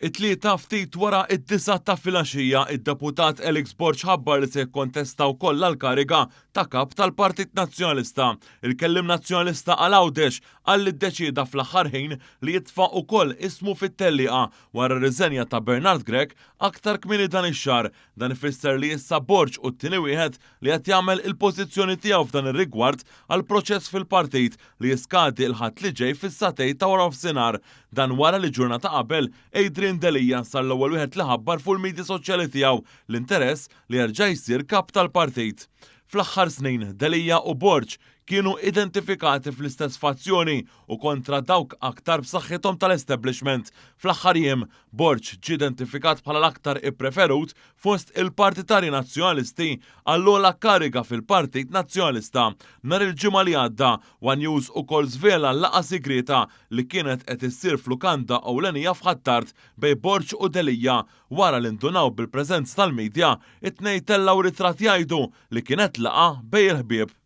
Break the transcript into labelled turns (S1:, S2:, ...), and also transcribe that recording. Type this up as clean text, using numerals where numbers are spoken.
S1: It-tlieta ftit wara id-9 ta' filgħaxija id-deputat Elix Borġ ħabbar li se jikkontesta wkoll għall-kariga ta' kap tal-Partit Nazzjonalista. Il-kellim nazzjonalista Għal Għawdex qal li ddeċieda fl-aħħar ħin li jitfa' ukoll ismu fit-tellieqa wara r-riżenja ta' Bernard Grech aktar kmieni dan ix-xahar. Dan ifisser li issa Borġ u t-tieni wieħed li qed jagħmel il-pożizzjoni tiegħu f'dan ir-rigward għal proċess fil-partit li jiskadi l-ħadd li ġej fis-satejn ta' wara nofsinhar. Dan wara li ġurnata qabel Adrian Delija sar l-ewwel wieħed li ħabbar fuq il-midja soċjali tiegħu l-interess li jerġa' jsir kap tal-partit. Fl-aħħar snin Delija u Borġ kienu identifikati fl-istess fazzjoni u kontra dawk aktar b'saħħithom tal-establishment. Fl-aħħar jiem Borġ ġie identifikat bħala l-aktar ippreferut fost il-Partitarji Nazzjonalisti għall-ogħla kariga fil-Partit Nazzjonalista. Nhar il-ġimgħa li għadda One News ukoll żvela laqgħa sigreta li kienet qed issir f'lukanda ewlenija f'Ħattart bejn Borġ u Delija wara li ndunaw bil-preżenza tal-midja it-tnejn tellgħu ritratt jgħidu li kienet laqgħa bejn il-ħbieb.